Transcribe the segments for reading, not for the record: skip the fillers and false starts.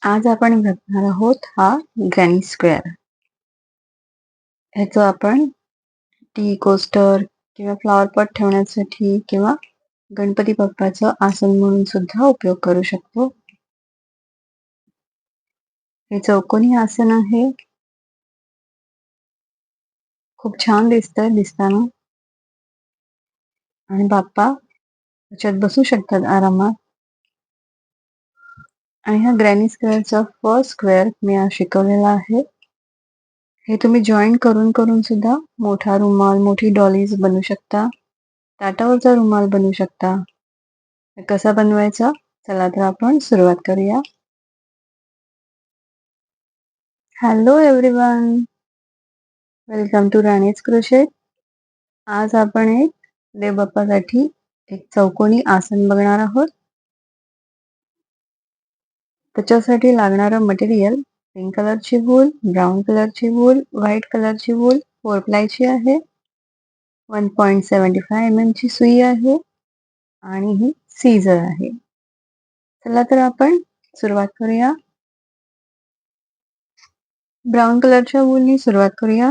आज आपण बघणार आहोत हा ग्रॅनी स्क्वेअर. ह्याचं आपण टी कोस्टर किंवा फ्लॉवर पॉट ठेवण्यासाठी किंवा गणपती बाप्पाचं आसन म्हणून सुद्धा उपयोग करू शकतो. हे चौकोनी आसन आहे. खूप छान दिसतंय दिसताना आणि बाप्पा त्याच्यात बसू शकतात आरामात. आणि हा ग्रॅनी स्क्वेअरचा फर्स्ट स्क्वेअर मी आज शिकवलेला आहे. हे तुम्ही जॉईन करून करून सुद्धा मोठा रुमाल, मोठी डॉलीज बनवू शकता. ताटावरचा रुमाल बनवू शकता. कसा बनवायचा? चला तर आपण सुरुवात करूया. Hello everyone, welcome to Rani's crochet. आज आपण एक देवबाप्पासाठी एक चौकोनी आसन बघणार आहोत. त्याच्यासाठी लागणारं मटेरियल पिंक कलरची वूल, ब्राऊन कलरची वूल, व्हाईट कलरची वूल 4 प्लायची आहे, 1.75 mm ची सुई आहे आणि ही सीझर आहे. चला तर आपण सुरुवात करूया. ब्राऊन कलरच्या वूलनी सुरुवात करूया.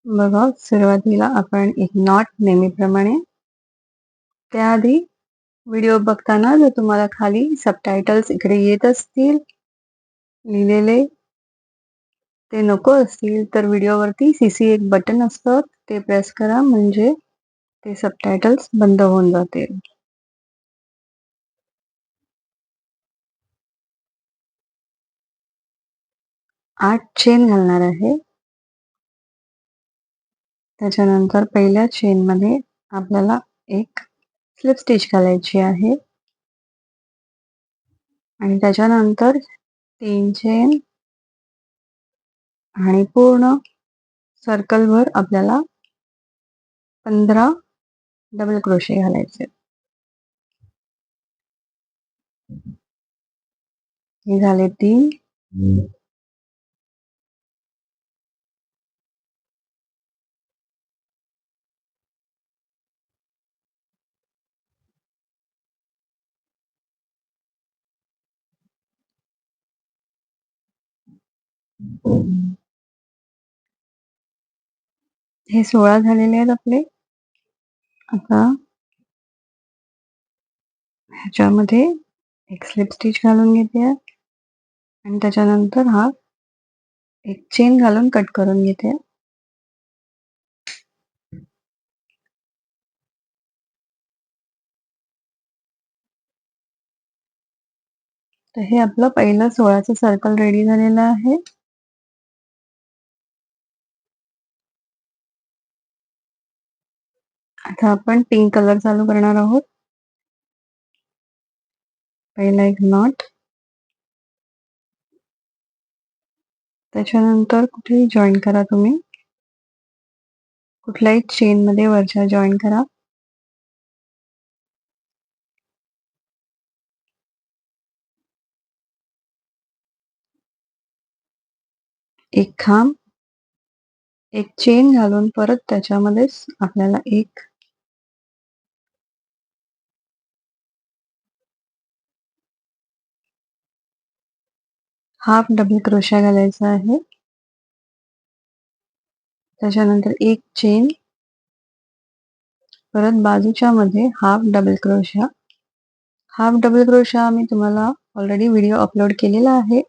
बघा, सुरुवातीला आपण एक नॉट नेहमीप्रमाणे. त्याआधी व्हिडिओ बघताना जर तुम्हाला खाली सबटायटल्स इकडे येत असतील लिहिलेले, ते नको असतील तर व्हिडिओवरती CC एक बटन असतं, ते प्रेस करा, म्हणजे ते सबटायटल्स बंद होऊन जातील. आठ चेन घालणार आहे. त्याच्यानंतर पहिल्या चेन मध्ये आपल्याला एक स्लिप स्टिच घालायची आहे आणि त्याच्यानंतर 3 चेन आणि पूर्ण सर्कलभर आपल्याला 15 डबल क्रोशे घालायचे. हे झाले 3. हे 16 झालेले आहेत आपले. आता ह्याच्यामध्ये एक स्लिप स्टिच घालून घेते आणि त्याच्यानंतर हा एक चेन घालून कट करून घेते. तर हे आपलं पहिलं 16चं सर्कल रेडी झालेलं आहे. आता आपण पिंक कलर चालू करणार आहोत. पहिला एक नॉट, त्याच्यानंतर कुठेही जॉईन करा, तुम्ही कुठल्याही चेन मध्ये वरच्या जॉईन करा. एक खांब, एक चेन घालून परत त्याच्यामध्येच आपल्याला एक हाफ डबल क्रोशा घालायचा आहे. त्याच्यानंतर एक चेन, परत बाजूच्या मध्ये half double crochet. Half double crochet मी तुम्हाला ऑलरेडी व्हिडिओ अपलोड केलेला आहे,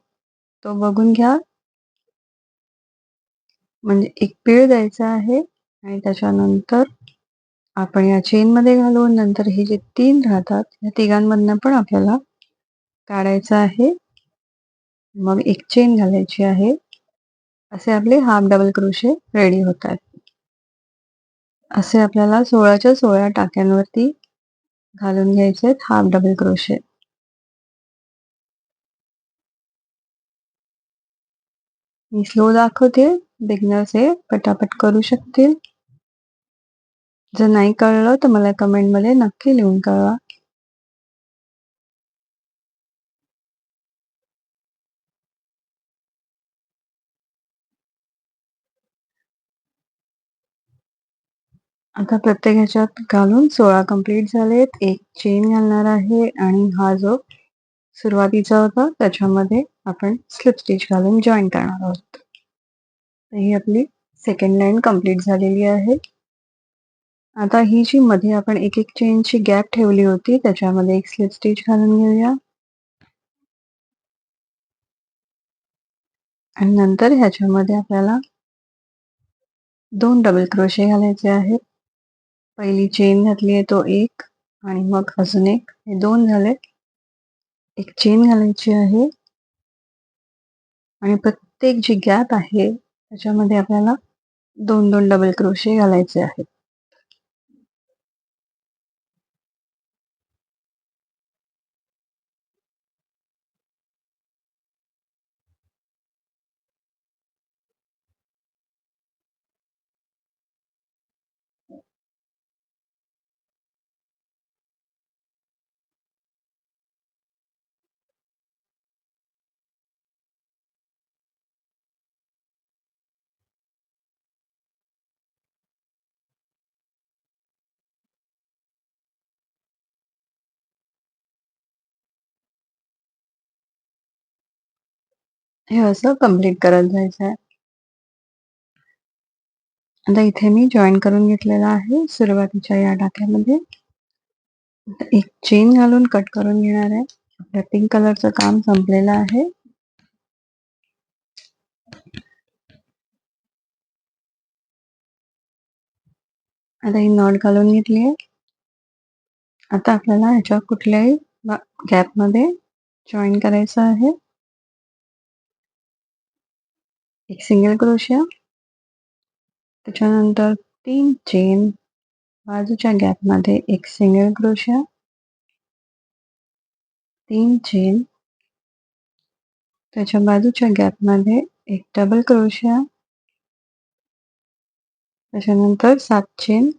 तो बघून घ्या. म्हणजे एक पीळ द्यायचा आहे आणि त्याच्यानंतर आपण या चेन मध्ये घालून नंतर हे जे 3 राहतात या तिघांमधनं पण आपल्याला काढायचं आहे. मग एक चेन घालायची आहे. असे आपले हाफ डबल क्रोशे रेडी होतात. असे आपल्याला 16च्या 16 टाक्यांवरती घालून घ्यायचे हाफ डबल क्रोशे. मी स्लो दाखवते, बिगनर्स हे पटापट करू शकतील. जर नाही कळलं तर मला कमेंट मध्ये नक्की लिहून कळवा. आता प्रत्येक ह्याच्यात घालून 16 कंप्लीट झालेत. एक चेन घालणार आहे आणि हा जो सुरुवातीचा होता त्याच्यामध्ये आपण स्लिप स्टिच घालून जॉईन करणार आहोत. तर ही आपली सेकंड लाईन कंप्लीट झालेली आहे. आता ही जी मध्ये आपण एक चेनची गॅप ठेवली होती त्याच्यामध्ये एक स्लिप स्टिच घालून घेऊया आणि नंतर ह्याच्यामध्ये आपल्याला 2 डबल क्रोशे घालायचे आहेत. पहिली चेन घातली आहे तो एक आणि मग अजून एक, हे 2 झाले. एक चेन घालायची आहे आणि प्रत्येक जी गॅप आहे त्याच्यामध्ये आपल्याला 2 डबल क्रोशे घालायचे आहेत. हे असं कंप्लीट करत जायचं आहे. आता इथे मी जॉईन करून घेतलेला आहे सुरुवातीच्या या टाक्यामध्ये. एक चेन घालून कट करून घेणार आहे. आपल्या पिंक कलरचं काम संपलेलं आहे. आता ही नॉट घालून घेतली आहे. आता आपल्याला ह्याच्या कुठल्याही गॅपमध्ये जॉईन करायचं आहे. एक सिंगल क्रोशिया, त्याच्यानंतर 3 चेन, बाजूच्या गॅपमध्ये एक सिंगल क्रोशिया, 3 चेन, त्याच्या बाजूच्या गॅपमध्ये एक डबल क्रोशिया, त्याच्यानंतर 7 चेन,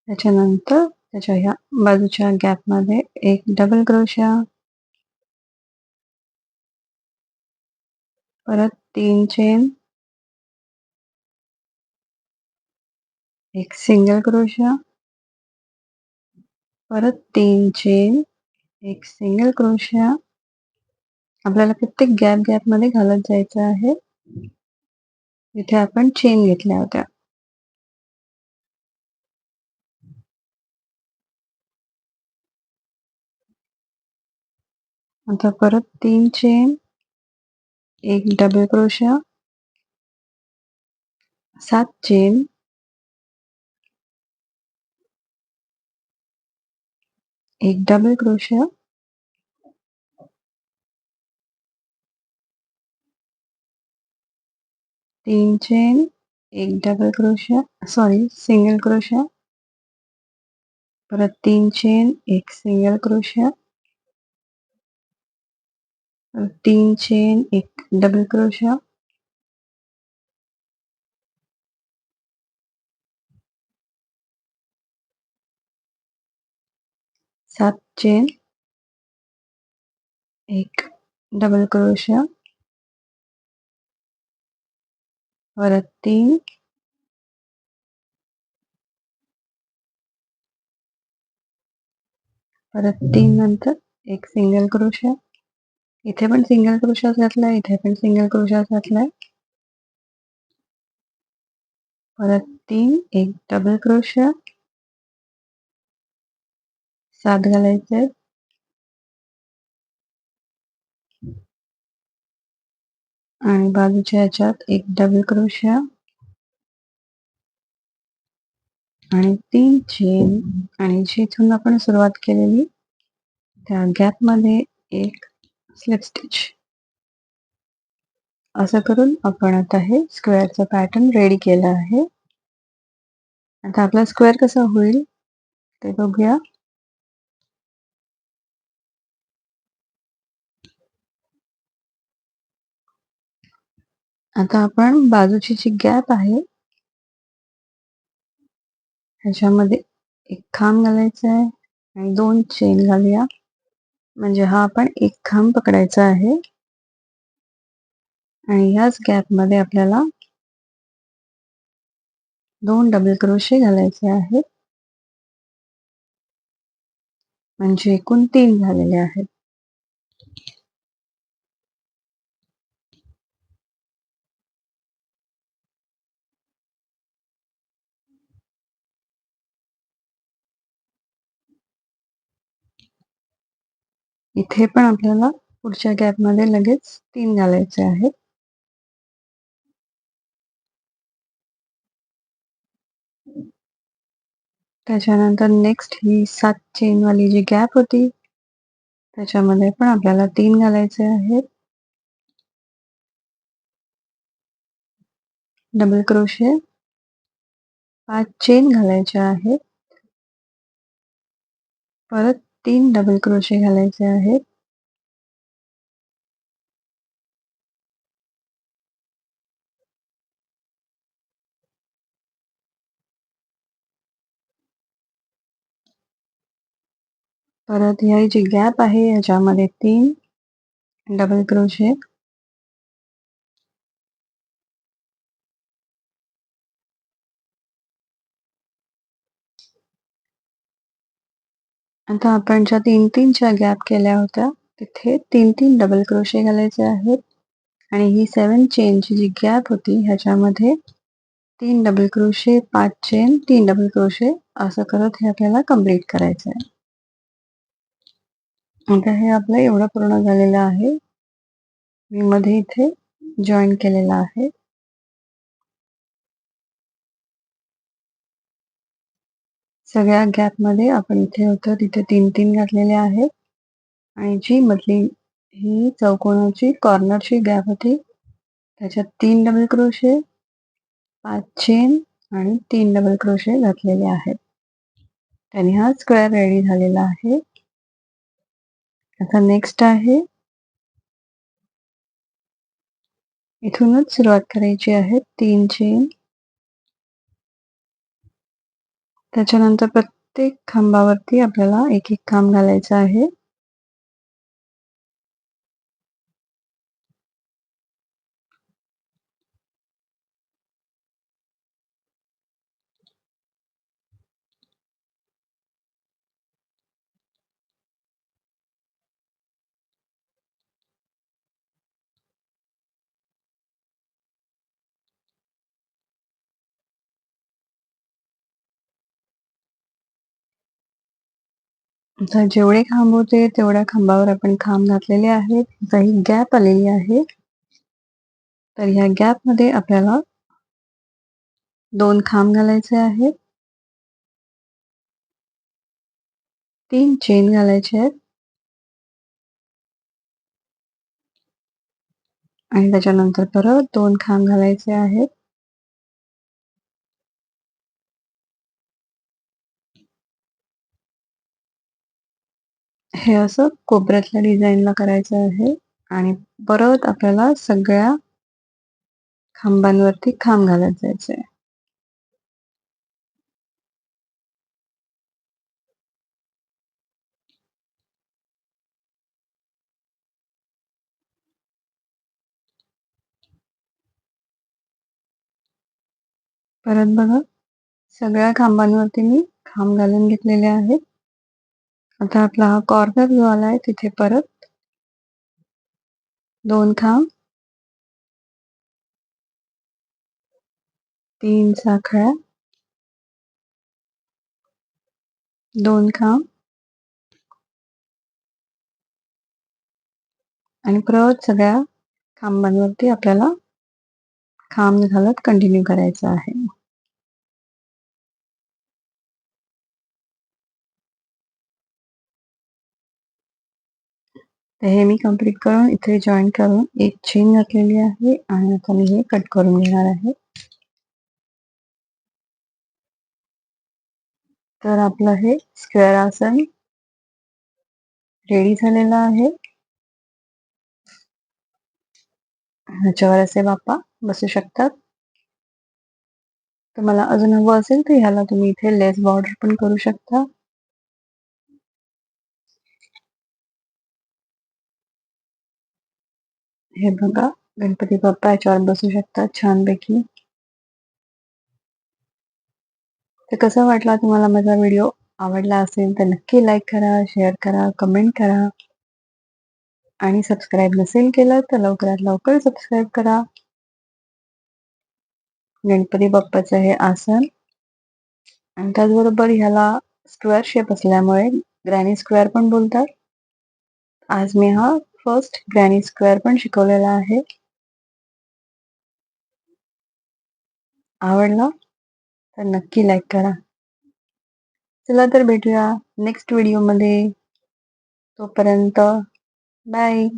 त्याच्यानंतर त्याच्या ह्या बाजूच्या गॅपमध्ये एक डबल क्रोशिया, परत 3 चेन, एक सिंगल क्रोशिया, परत 3 चेन, एक सिंगल क्रोशिया. आपल्याला प्रत्येक गॅप मध्ये घालत जायचं आहे इथे आपण चेन घेतल्या होत्या. आता परत 3 चेन, एक डबल क्रोशिया, 7 चेन, एक डबल क्रोशिया, 3 चेन, एक डबल क्रोशिया, सॉरी सिंगल क्रोशिया, परत 3 चेन, एक सिंगल क्रोशिया, 3 चेन, एक डबल क्रोशिया, सात चेन, एक डबल क्रोशिया, परत 3, परत 3 नंतर एक सिंगल क्रोशिया, इथे पण सिंगल क्रोशिया घातलाय, इथे पण सिंगल क्रोशिया घातलाय, परत 3, एक डबल क्रोशिया, 7 घालायचे, आणि बाजूच्या ह्याच्यात एक डबल क्रोशिया आणि 3 चेन, आणि जिथून आपण सुरुवात केलेली त्या गॅप मध्ये एक स्लिप स्टिच. असं करून आपण आता हे स्क्वेअरचं पॅटर्न रेडी केलं आहे. आता आपला स्क्वेअर कसा होईल ते बघूया. आता आपण बाजूची जी गॅप आहे ह्याच्यामध्ये एक खांब घालायचा आहे आणि 2 चेन घालूया. म्हणजे हा आपण एक खांब पकडायचा आहे आणि ह्याच गॅप मध्ये आपल्याला 2 डबल क्रोशे घालायचे आहेत. म्हणजे एकूण 3 झालेले आहेत. इथे पण आपल्याला पुढच्या गॅपमध्ये लगेच 3 घालायचे आहेत. त्याच्यानंतर नेक्स्ट ही 7 चेनवाली जी गॅप होती, त्याच्यामध्ये पण आपल्याला 3 घालायचे आहेत. डबल क्रोशे, 5 चेन घालायच्या आहेत. परत 3 डबल क्रोशे घालायचे आहेत. परत ह्या जी गॅप आहे ह्याच्यामध्ये 3 डबल क्रोशे. आता आपण ज्या 3-3च्या गॅप केल्या होत्या, तिथे 3-3 डबल क्रोशे घालायचे आहेत. आणि ही 7 चेनची जी गॅप होती ह्याच्यामध्ये 3 double crochet, 5 chain, 3 double crochet असं करत हे आपल्याला कंप्लीट करायचं आहे. आता हे आपलं एवढं पूर्ण झालेलं आहे. मी मध्ये इथे जॉईन केलेला आहे. सगळ्या गॅपमध्ये आपण इथे होतं तिथे 3-3 घातलेले आहेत. आणि जी मधली ही चौकोनाची कॉर्नरची गॅप होती त्याच्यात 3 डबल क्रोशे, 5 चेन आणि 3 डबल क्रोशे घातलेले आहेत. त्याने हा स्क्वेअर रेडी झालेला आहे. आता नेक्स्ट आहे, इथूनच सुरुवात करायची आहे. 3 चेन, त्याच्यानंतर प्रत्येक खांबावरती आपल्याला एक खांब घालायचा आहे. आता जेवढे खांब होते तेवढ्या खांबावर आपण खांब घातलेले आहेत. आता ही गॅप आलेली आहे, तर ह्या गॅपमध्ये आपल्याला 2 खांब घालायचे आहेत. 3 चेन घालायचे आहेत. आणि त्याच्यानंतर परत 2 खांब घालायचे आहेत. हे असं कोपऱ्यातल्या डिझाईनला करायचं आहे. आणि परत आपल्याला सगळ्या खांबांवरती खांब घालत जायचे. परत बघा, सगळ्या खांबांवरती मी खांब घालून घेतलेले आहेत. आता आपला हा कॉर्नर जो आलाय तिथे परत 2 खांब, 3 साखळ्या, 2 खांब आणि परत सगळ्या खांबांवरती आपल्याला खांब घालत कंटिन्यू करायचं आहे. तर हे मी कंप्लीट करून इथे जॉईन करून एक चेन घातलेली आहे आणि आता मी हे कट करून घेणार आहे. तर आपलं हे स्क्वेअर आसन रेडी झालेलं आहे. ह्याच्यावर असे बाप्पा बसू शकतात. तुम्हाला अजून हवं असेल तर ह्याला तुम्ही इथे लेस बॉर्डर पण करू शकता. हे बघा, गणपती बाप्पा याच्यावर बसू शकतात छानपैकी. तर कसा वाटला तुम्हाला माझा व्हिडिओ? आवडला असेल तर नक्की लाईक करा, शेअर करा, कमेंट करा आणि सबस्क्राईब नसेल केलं तर लवकरात लवकर सबस्क्राईब करा. गणपती बाप्पाचं हे आसन आणि त्याचबरोबर ह्याला स्क्वेअर शेप असल्यामुळे ग्रॅनी स्क्वेअर पण बोलतात. आज मी हा फर्स्ट ग्रॅनी स्क्वेअर पण शिकवलेला आहे. आवडला तर नक्की लाईक करा. चला तर भेटूया नेक्स्ट व्हिडिओमध्ये. तोपर्यंत बाय.